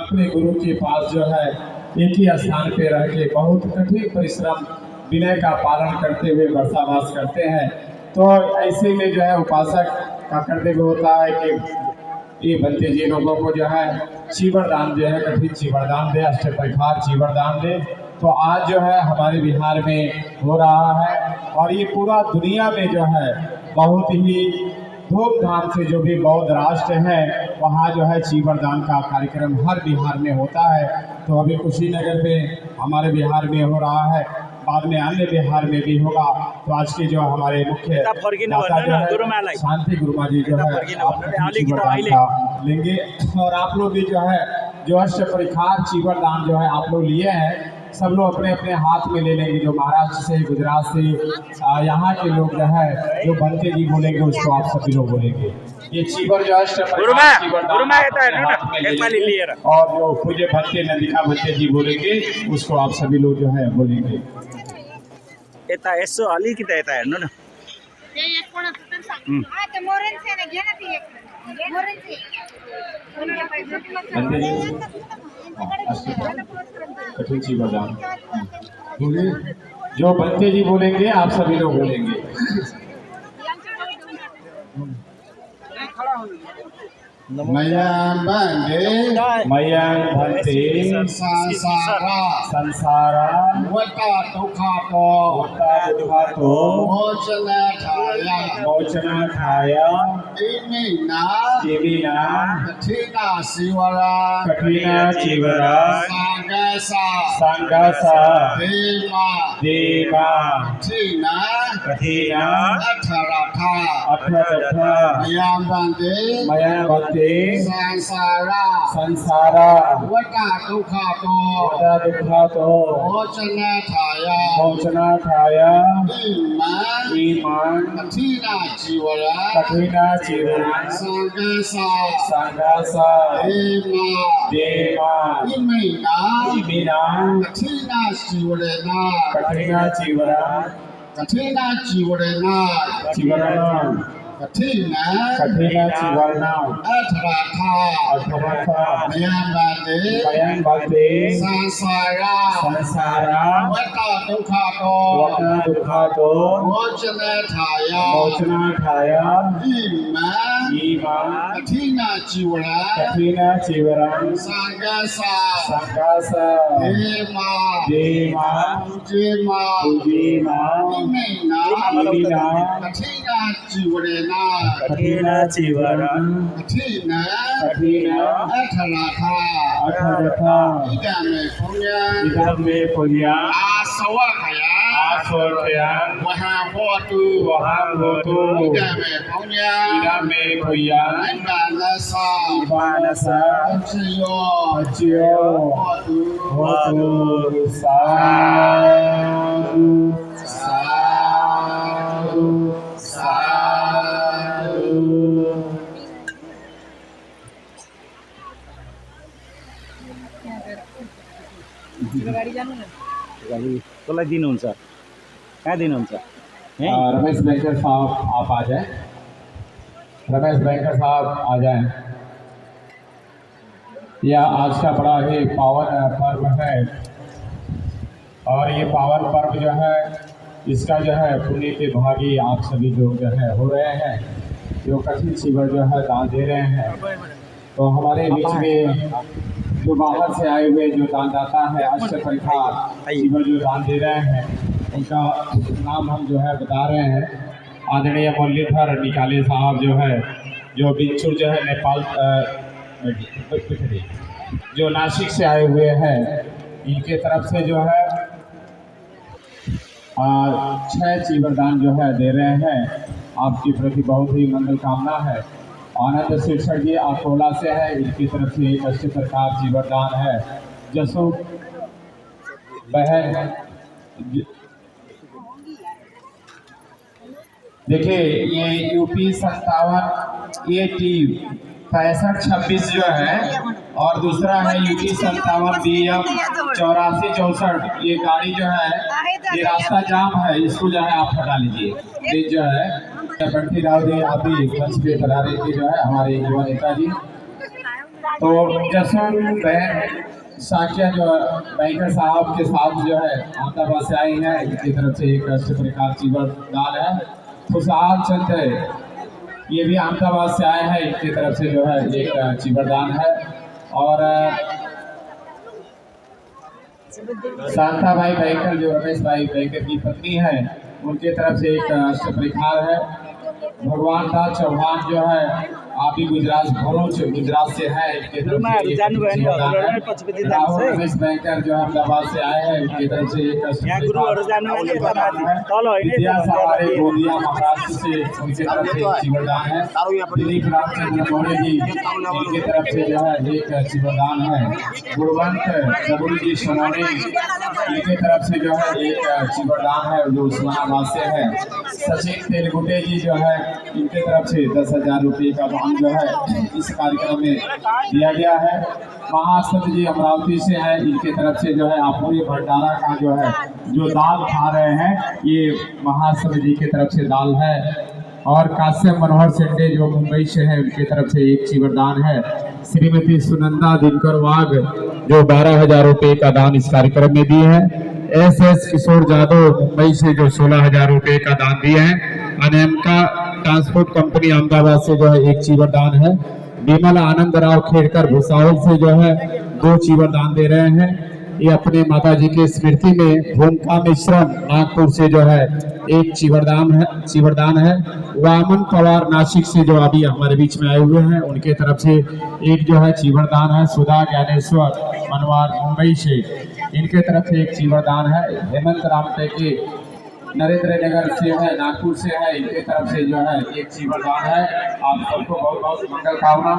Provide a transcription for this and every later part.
अपने गुरु के पास जो है एक ही स्थान पे रह के बहुत कठिन परिश्रम विनय का पालन करते हुए वर्षावास करते हैं। तो ऐसे में जो है उपासक का कर्तव्य होता है कि ये बनते जी लोगों को जो है चीवर दान जो है कठिन चीवर दान दे, अष्ट प्रकार चीवर दान दे। तो आज जो है हमारे बिहार में हो रहा है और ये पूरा दुनिया में जो है बहुत ही धूमधाम से जो भी बौद्ध राष्ट्र है वहाँ जो है चीवर दान का कार्यक्रम हर बिहार में होता है। तो अभी कुशीनगर में हमारे बिहार में हो रहा है, बाद में अन्य बिहार में भी होगा। तो आज के जो हमारे मुख्य दाता जो है शांति गुरुमा जी जो है चीवर दान का लेंगे और आप लोग भी जो है जो अष्ट परिखार चीवर दान जो है आप लोग लिए हैं सब लोग अपने अपने हाथ में ले लेंगे। जो महाराष्ट्र से गुजरात से यहाँ के लोग जो है जो बनते जी बोलेंगे उसको आप सभी लोग बोलेंगे। ये चीवर जो अष्ट परिखार और जो पूजे भंते नंदिका भंते जी बोलेंगे उसको आप सभी लोग जो है बोलेंगे। कठिन चीवर दान बोलिए, जो बनते जी बोलेंगे आप सभी लोग बोलेंगे। मयं भन्ते संसारा वता दुखातो मोचनार्थाय इमिना कठिना चीवरा संघसा देवा कठिना अठरथा मया भन्ते संसारा वता दुखातो मोचनार्थाय इमान कठिना चीवरा संघसा देवा इमिना कठिना चीवरा कठिना चीवरना अठरथा मयं भन्ते संसारा वता दुखातो मोचनार्थाय इमान कठिना चीवरा संघसा देवा पूजिमा इमिना कठिना चीवरा अठरथा इदं मे पुण्या आस्वर्तया वहां होतु इदं मे पुण्या मानसा अच्यो होतु साधु साधु कसलाई दिनुहुन्छ कहाँ दिनुहुन्छ? रमेश बैंकर साहब आप आ जाएं। रमेश बैंकर साहब आ जाएं। यह आज का बड़ा ही पावन पर्व है और ये पावन पर्व जो है इसका जो है पुण्य के भागी आप सभी लोग जो है हो रहे हैं, जो कठिन चीवर जो है दान दे रहे हैं। तो हमारे बीच में जो बाहर से आए हुए जो दानदाता है अष्ट परिखार चीवर जो दान दे रहे हैं उनका नाम हम जो है बता रहे हैं। आदरणीय मुरलीधर निकाले साहब जो है जो बिच्छुर जो है नेपाल जो नासिक से आए हुए हैं, इनके तरफ से जो है 6 चीवर दान जो है दे रहे हैं। आपकी प्रति बहुत ही मंगल कामना है। आनंद शीर्षक जी अकोला से है, इनकी तरफ से एक अष्ट प्रकार चीवर दान है। जसो बहन देखिए ये यूपी 57 AT 6526 जो है और दूसरा है यूपी 57 BM 8464। ये गाड़ी जो है ये रास्ता जाम है, इसको जो है आप हटा लीजिए। ये जो है बंटी राव जी आप भी मंच पे पधारे थे जो है हमारे युवा नेता जी। तो जसों बहन साकिया जो बैंकर साहब के साथ जो है अहमदाबाद से आई हैं, इनकी तरफ से एक प्रकार चीवर दाल है। खुशहाल चंद है, ये भी अहमदाबाद से आए हैं, इनकी तरफ से जो है एक चीवरदान है। और शांता भाई बैंकर जो रमेश भाई बैंकर की पत्नी है, उनकी तरफ से एक अष्टप्रकार है। भगवान दास चौहान जो है आप भी गुजरात भरूच गुजरात से है, इनकी तरफ से एक चीवरदान है। राहुल रमेश बैंकर जो अहमदाबाद से आए हैं, उनकी तरफ से एक विद्यासागर गोदिया महाराष्ट्र से, उनकी तरफ से एक चीवरदान है। दिलीप रामचंद्र मौर्य जी, इनकी तरफ से जो है एक चीवरदान है। गुणवंत डब्लू जी सोनानी, इनकी तरफ से जो है एक चीवरदान है जो उस्मानाबाद से है। सचिन तेलगुटे जी जो है, इनकी तरफ से 10,000 रुपये का दान जो है इस कार्यक्रम में दिया गया है। महासत जी अमरावती से हैं, इनकी तरफ से जो है आपूरी भंडारा का जो है जो दाल खा रहे हैं, ये महासत जी की तरफ से दाल है। और काश्यप मनोहर सेंडे जो मुंबई से है, उनकी तरफ से एक चीवरदान है। श्रीमती सुनंदा दिनकर वाघ जो 12,000 रुपये का दान इस कार्यक्रम में दिए हैं। एस किशोर जादव मुंबई से जो 16,000 रुपये का दान दिए हैं। अनेमका ट्रांसपोर्ट कंपनी अहमदाबाद से जो है एक चीवरदान है। विमल आनंद राव खेड़कर भुसावल से जो है 2 चीवरदान दे रहे हैं। ये अपने माता जी की स्मृति में भूमिका मिश्रम नागपुर से जो है एक चीवरदान है। वामन पवार नासिक से जो अभी हमारे बीच में आए हुए हैं, उनके तरफ से एक जो है चीवरदान है। सुधा ज्ञानेश्वर मनवार मुंबई से, इनके तरफ से एक चीवरदान है। हेमंत राम टेके नरेंद्र नगर से है, नागपुर से है, इनके तरफ से जो है एक चीवरदान है। आप सबको बहुत बहुत मंगल कामना।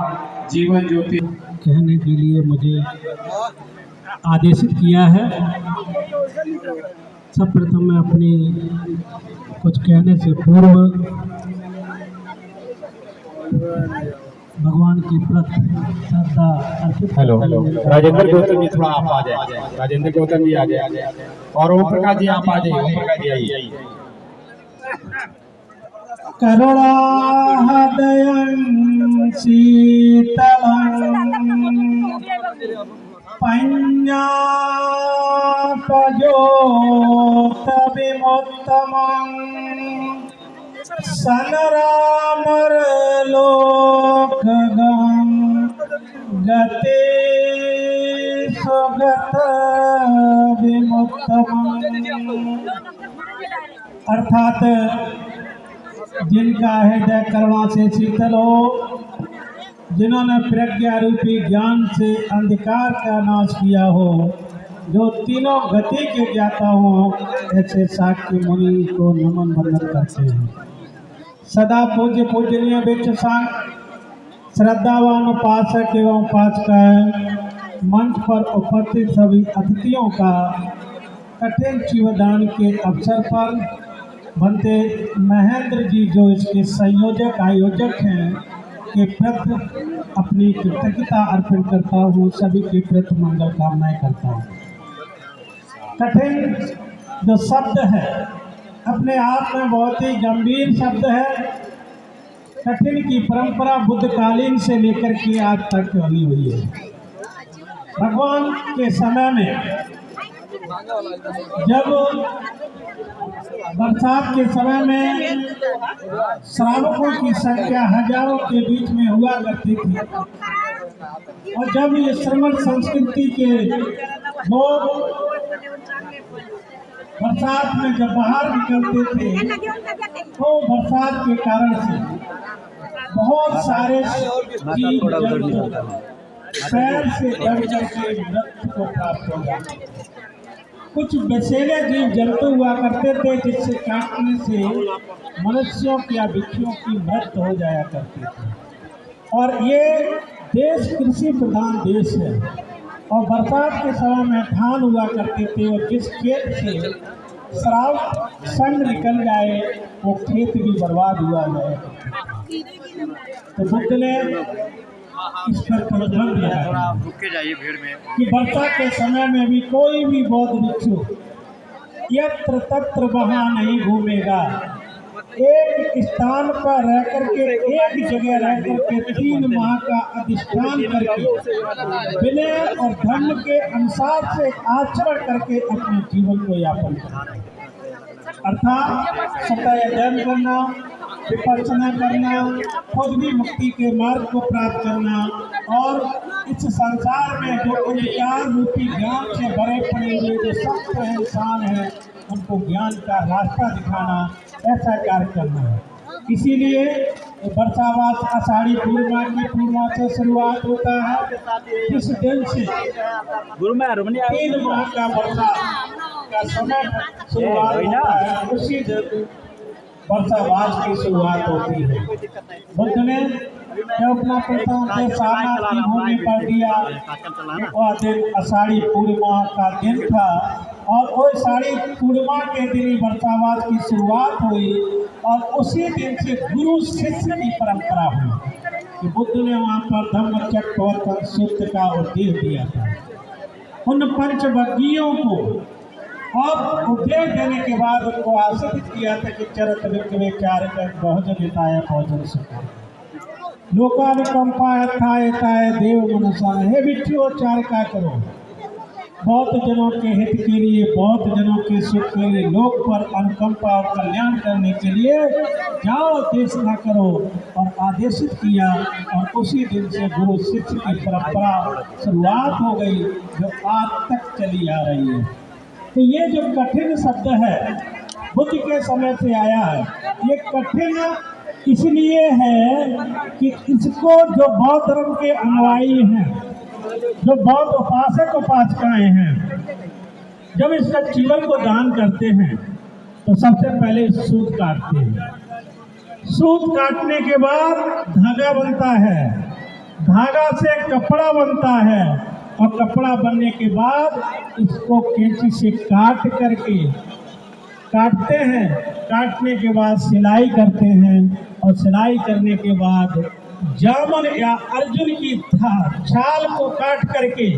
जीवन ज्योति कहने के लिए मुझे आदेशित किया है। सब प्रथम मैं अपनी कुछ कहने से पूर्व भगवान के प्रति श्रद्धा अर्पित। हेलो राजेंद्र गौतम जी थोड़ा आप आ जाए, राजेंद्र गौतम जी आ जाए, और ओम प्रकाश जी आप आ जाइए। ओम प्रकाश जी आइए। करुणा हृदयं शीतलं पञ्जापयोतविमुत्तमं सनरामर लोकगं गते सुगत विमुत्तमं। अर्थात जिनका हृदय करुणा से शीतल हो, जिन्होंने प्रज्ञा रूपी ज्ञान से अंधकार का नाश किया हो, जो तीनों गति के ज्ञाता हो, ऐसे साक्य मुनि को नमन वंदन करते हैं। सदा पूज्य पूजनीय बिच सांग श्रद्धावान उपासक एवं उपासिका मंच पर उपस्थित सभी अतिथियों का कठिन चीवरदान के अवसर पर बनते महेंद्र जी जो इसके संयोजक आयोजक हैं के प्रति अपनी कृतज्ञता अर्पण करता हूँ। सभी के प्रति मंगल कामनाएं करता हूँ। कठिन जो शब्द है अपने आप में बहुत ही गंभीर शब्द है। कठिन की परंपरा बुद्धकालीन से लेकर के आज तक चली हुई है। भगवान के समय में जब बरसात के समय में श्रावकों की संख्या हजारों के बीच में हुआ करती थी, और जब ये श्रमण संस्कृति के लोग बरसात में जब बाहर निकलते थे, तो बरसात के कारण से बहुत सारे जीव जंतु पैर से डर करके मृत्यु को प्राप्त हो जाते। कुछ विषैले जीव जंतु हुआ करते थे जिससे काटने से मनुष्यों या वृक्षों की मृत्यु हो जाया करती थी। और ये देश कृषि प्रधान देश है, और बरसात के समय में धान हुआ करते थे, और जिस खेत से श्राव संग निकल जाए वो खेत भी बर्बाद हुआ जाए। तो बुद्ध ने इस पर प्रतिबंध लगाया कि वर्षा के समय में भी कोई भी बौद्ध भिक्षु यत्र तत्र वहाँ नहीं घूमेगा, एक स्थान पर रह करके, एक जगह रह करके 3 माह का अधिष्ठान करके विनय और धर्म के अनुसार से आचरण करके अपने जीवन को यापन करना, अर्थात सत्य अध्ययन करना, विपස්සना करना, खुद भी मुक्ति के मार्ग को प्राप्त करना और इस संसार में जो अंधकार रूपी ज्ञान से भरे पड़े हुए जो सख्त इंसान है उनको ज्ञान का रास्ता दिखाना, ऐसा कार्य करना है। इसीलिए वर्षावास आषाढ़ी पूर्णिमा की पूर्णिमा से शुरुआत होता है। इस दिन से 3 माह का वर्षा का समय शुरुआत होता है, उसी दिन वर्षावास की शुरुआत होती है। बुद्ध ने जब अपना प्रथम से सारनाथ की भूमि पर दिया, वह दिन आषाढ़ी पूर्णिमा का दिन था और वो आषाढ़ी पूर्णिमा के दिन ही वर्षावास की शुरुआत हुई और उसी दिन से गुरु शिष्य की परंपरा हुई कि बुद्ध ने वहाँ पर धम्मचक्र सूत्र का उपदेश दिया था। उन पंचवज्ञियों को अब उपदेश देने के बाद उनको आश्रित किया था कि चरत विक्रय चार कर बहुजन हिताय बहुजन सुखाय लोकानुकंपा यथाय देव मनुष्य। हे बिच्छू चार का करो, बहुत जनों के हित के लिए, बहुत जनों के सुख के लिए, लोक पर अनुकंपा और कल्याण करने के लिए जाओ, देशना करो और आदेशित किया। और उसी दिन से गुरु शिष्य की परंपरा शुरुआत हो गई जो आज तक चली आ रही है। तो ये जो कठिन शब्द है बुद्ध के समय से आया है, ये कठिन इसलिए है कि इसको जो बौद्ध धर्म के अनुयायी हैं, जो बौद्ध उपासक उपासिकाएं हैं, जब इसका जीवन को दान करते हैं तो सबसे पहले सूत काटते हैं। सूत काटने के बाद धागा बनता है, धागा से कपड़ा बनता है और कपड़ा बनने के बाद इसको कैंची से काट करके काटते हैं। काटने के बाद सिलाई करते हैं और सिलाई करने के बाद जामुन या अर्जुन की छाल को काट करके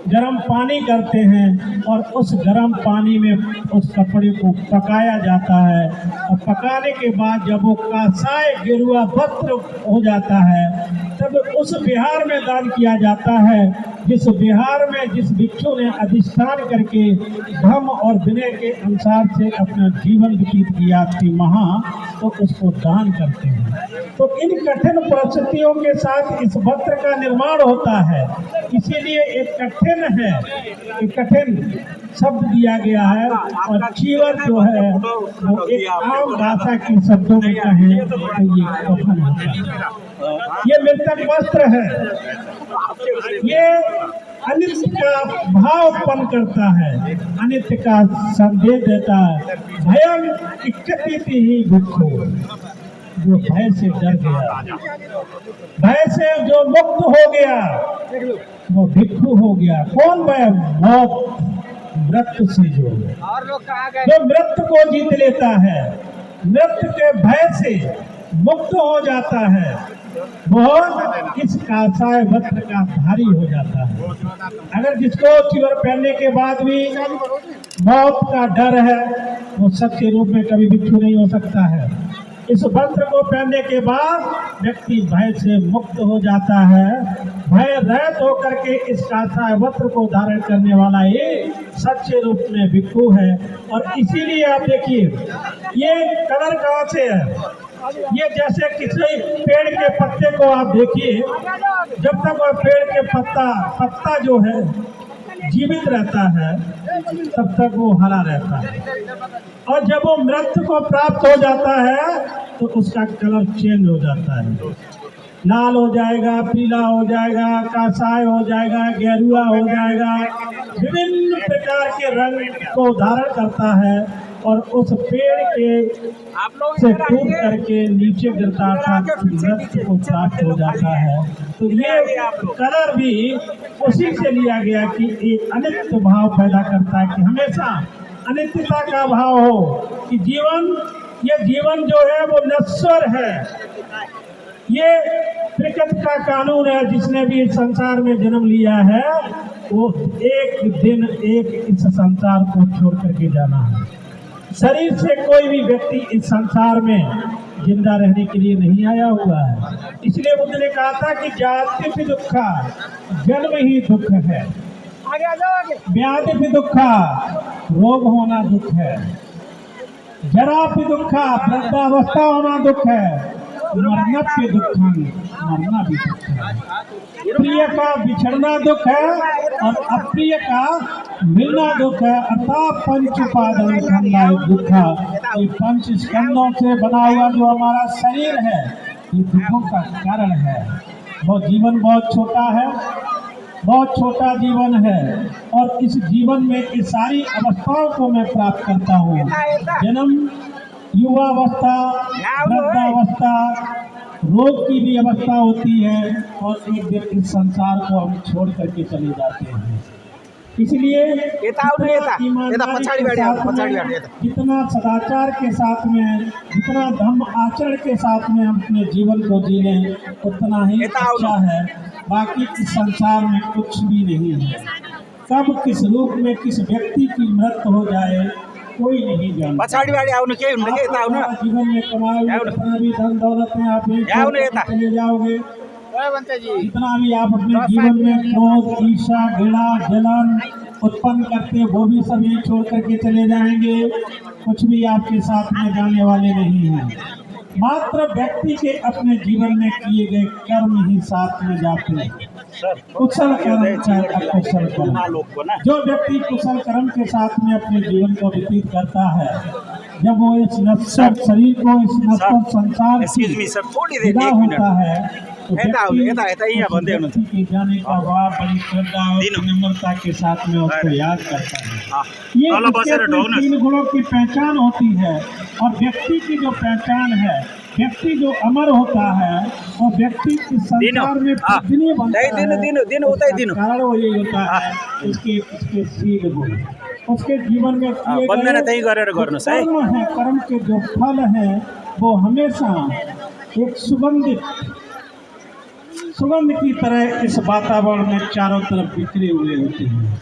गर्म पानी करते हैं और उस गर्म पानी में उस कपड़े को पकाया जाता है और पकाने के बाद जब वो कासाय गेरुआ वस्त्र हो जाता है तब उस बिहार में दान किया जाता है। जिस बिहार में जिस भिक्षु ने अधिष्ठान करके धर्म और विनय के अनुसार से अपना जीवन व्यतीत किया थी वहाँ, तो उसको दान करते हैं। तो इन कठिन परिस्थितियों के साथ इस वस्त्र का निर्माण होता है, इसीलिए एक कठिन है, एक कठिन शब्द दिया गया है। और चीवर जो है वो एक आम भाषा के शब्दों में कहें तो ये कफन होता है, ये मृतक वस्त्र है, ये अनित्य का भाव उत्पन्न करता है, अनित्य का संदेश देता है। भयं इच्छति ही भिक्षु, जो भय से डर गया, भय से जो मुक्त हो गया वो भिक्षु हो गया। कौन भय? मौत, मृत्यु से जो मृत्यु को जीत लेता है, मृत्यु के भय से मुक्त हो जाता है, वो इस कासाय वस्त्र का धारी हो जाता है। अगर जिसको चिवर पहनने के बाद भी मौत का डर है वो सच्चे रूप में कभी भिक्षु नहीं हो सकता है। इस वस्त्र को पहनने के बाद व्यक्ति भय से मुक्त हो जाता है। भय रहित होकर के इस कासाय वस्त्र को धारण करने वाला ये सच्चे रूप में भिक्षु है। और इसीलिए आप देखिए ये कलर कहाँ से है, ये जैसे किसी पेड़ के पत्ते को आप देखिए, जब तक वह पेड़ के पत्ता जो है जीवित रहता है तब तक वो हरा रहता है, और जब वो मृत्यु को प्राप्त हो जाता है तो उसका कलर चेंज हो जाता है, लाल हो जाएगा, पीला हो जाएगा, कासाय हो जाएगा, गेरुआ हो जाएगा, विभिन्न प्रकार के रंग को धारण करता है और उस पेड़ के से टूट करके नीचे गिरता था, मृत्यु को प्राप्त हो जाता है। तो ये कलर भी उसी से लिया गया कि एक अनित्य भाव पैदा करता है, कि हमेशा अनित्यता का भाव हो, कि ये जीवन जो है वो नश्वर है, ये प्रकृति का कानून है। जिसने भी इस संसार में जन्म लिया है वो एक दिन इस संसार को छोड़ करके जाना है। शरीर से कोई भी व्यक्ति इस संसार में जिंदा रहने के लिए नहीं आया हुआ है। इसलिए बुद्ध ने कहा था कि जाति भी दुखा, जन्म ही दुख है। व्याधि भी दुखा, रोग होना दुख है। जरा भी दुखा, वृद्धावस्था होना दुख है। मरना भी दुखा, मरना भी दुख है। प्रिय का बिछड़ना दुख है और अप्रिय का मिलना दुख है। अर्थात पंच उपादान खंडा दुखा। ये पंच स्कंदों से बना हुआ जो हमारा शरीर है, ये दुखों का कारण है। वो जीवन बहुत छोटा है, बहुत छोटा जीवन है और इस जीवन में ये सारी अवस्थाओं को मैं प्राप्त करता हूँ। जन्म, युवावस्था, वृद्धावस्था, रोग की भी अवस्था होती है और एक दिन इस संसार को हम छोड़ करके चले जाते हैं। इसलिए जितना सदाचार के साथ में, जितना धर्म आचरण के साथ में हम अपने जीवन को जी लें, उतना ही अच्छा है। बाकी इस संसार में कुछ भी नहीं है। कब किस रूप में किस व्यक्ति की मृत्यु हो जाए कोई नहीं जानता। जीवन में कमाओगे जितना भी धन दौलत में आप चले जाओगे, जितना भी आप अपने जीवन में क्रोध, ईर्ष्या, घृणा, जलन उत्पन्न करते हैं, वो भी सब यही छोड़ करके चले जाएंगे। कुछ भी आपके साथ में जाने वाले नहीं हैं। मात्र व्यक्ति के अपने जीवन में किए गए कर्म ही साथ में जाते हैं। कुशल कर्म चाहे अकुशल कर्म। जो व्यक्ति कुशल कर्म के साथ में अपने जीवन को व्यतीत करता है, जब वो इस नश्वर शरीर को, इस नश्वर संसार से विदा होता है, तो व्यक्ति के जाने का भाव बड़ी श्रद्धा और निम्रता के साथ में उसको याद करता है। ये इसके 3 गुणों की पहचान होती है। और व्यक्ति की जो पहचान है, व्यक्ति जो अमर होता है और व्यक्ति इस संसार में पूजनीय बनता है, कारण वो यही होता है उसके शील गुण, उसके जीवन में किए गए कर्म है, कर्म के जो फल है वो हमेशा एक सुगंध की तरह इस वातावरण में चारों तरफ बिखरे हुए होते हैं।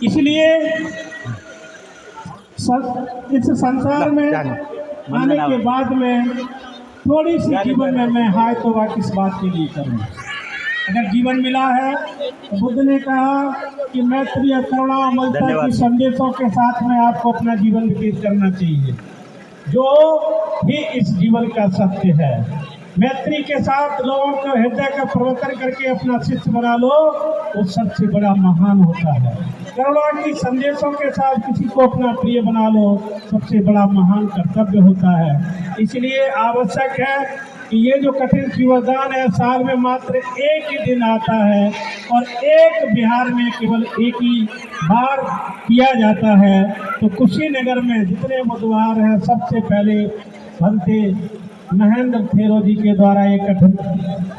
इसलिए इस संसार में आने के बाद में थोड़ी सी जीवन में मैं हाय तौबा किस बात के लिए करूँ। अगर जीवन मिला है तो बुद्ध ने कहा कि मैत्री, करुणा, ममता की संदेशों के साथ में आपको अपना जीवन व्यतीत करना चाहिए, जो भी इस जीवन का सत्य है। मैत्री के साथ लोगों को हृदय का परिवर्तन करके अपना शिष्य बना लो, वो सबसे बड़ा महान होता है। करुणा की संदेशों के साथ किसी को अपना प्रिय बना लो, सबसे बड़ा महान कर्तव्य होता है। इसलिए आवश्यक है कि ये जो कठिन शिवदान है, साल में मात्र एक ही दिन आता है और एक बिहार में केवल एक ही बार किया जाता है। तो कुशीनगर में जितने बुधवार हैं, सबसे पहले भंते महेंद्र थेरो जी के द्वारा एक कठिन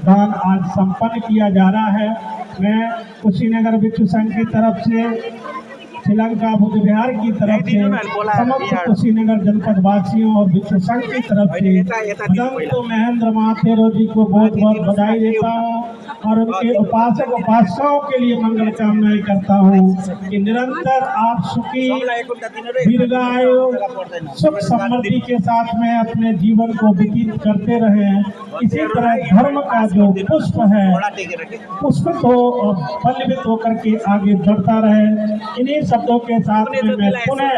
दान आज संपन्न किया जा रहा है। मैं कुशीनगर विश्व संघ की तरफ से, श्रीलंका बुद्ध विहार की तरफ से, समस्त कुशीनगर जनपद वासियों और विश्व संघ की तरफ से तो महेंद्र महाथेरो जी को बहुत बहुत बधाई देता हूँ और उनके उपासक उपासिकाओं के लिए मंगल कामनाएं करता हूँ कि निरंतर आप सुखी, दीर्घायु, सुख समृद्धि के साथ में अपने जीवन को व्यतीत करते रहें। इसी तरह धर्म का जो पुष्प है, पुष्पित हो और फलित होकर के आगे बढ़ता रहे। इन्हीं शब्दों के साथ में मैं पुनः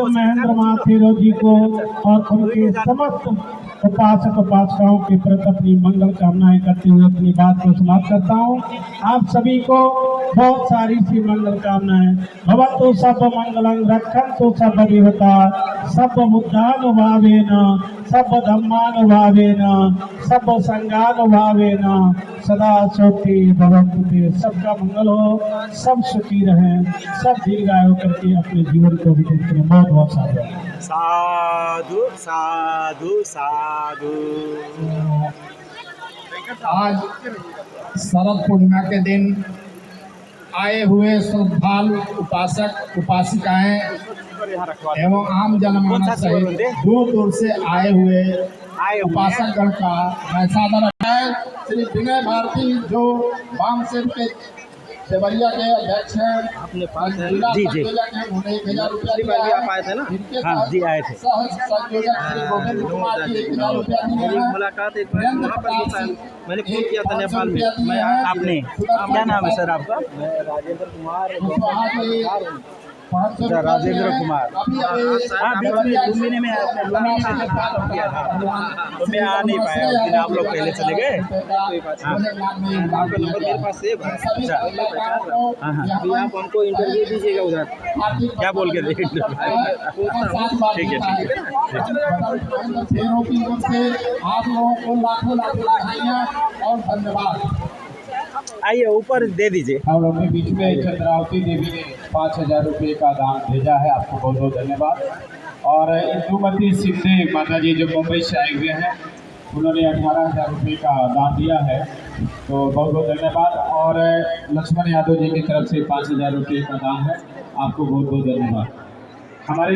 महेंद्र महाथेरो जी को और उनके समस्त उपासक उपासिकाओं के प्रति अपनी मंगल कामनाएं करते हुए अपनी बात को समाप्त करता हूँ। आप सभी को बहुत सारी सी मंगल कामनाएं। भवतु सब मंगलं रक्षन्तु सब देवता, सब बुद्धानुभावेन, सब धम्मानुभावेन, सब संघानुभावेन सदा सुखी भवन्तु ते। सबका मंगल हो, सब सुखी रहें, सब दीर्घायु करके अपने जीवन को व्यतीत करें। बहुत बहुत साधु साधु साधु। आज शरद पूर्णिमा के दिन आए हुए श्रद्धालु उपासक उपासिकाएं नंबर यहाँ रखवा दो। एवं आम कौन सा जनमानस सेवा सहित बनते? दूर दूर से आए हुए आए हुए उपासकगण का मैं सादर है। श्री विनय भारती जो वाम सेव के देवरिया के अध्यक्ष हैं, अपने जिला जी जी संयोजक हैं, उन्हें 1000 रुपया पिछली बार भी दिया आप है। आए थे ना? इनके हाँ साथ जी, आए थे। सह संयोजक श्री गोविंद कुमार जी 1000 रुपया दिए हैं। मुलाकात एक बार वीरेंद्र वहाँ पर प्रताप भी था। सिंह मैंने फोन किया था 500 नेपाल में। रुपया दिए मैं हैं। आपने सुदर्शन क्या नाम है सर कुमार आपका? राजेंद्र कुमार 500 अच्छा, रुपया राजेंद्र दिए हैं। कुमार। अभी हाँ, बीच में लुम्बिनी में आपने लुम्बिनी में जो बात किया था, तो मैं आ नहीं पाया उस दिन, आप लोग पहले चले गए। हाँ। आपका नंबर मेरे पास सेव है। अच्छा, हाँ हाँ, अभी आप हमको इंटरव्यू दीजिएगा उधर, क्या बोल के देंगे? ठीक है, ठीक है। आप लोगों को लाखों लाखों बधाइयाँ और धन्यवाद। आइए ऊपर दे दीजिए। हम लोग के बीच में चंद्रावती देवी ने 5000 रुपये का दान भेजा है, आपको बहुत बहुत धन्यवाद। और इंदुमती सिंधे माता जी जो मुंबई से आए हुए हैं, उन्होंने 18000 रुपये का दान दिया है, तो बहुत बहुत धन्यवाद। और लक्ष्मण यादव जी की तरफ से 5000 रुपये का दान है, आपको बहुत बहुत धन्यवाद। हमारे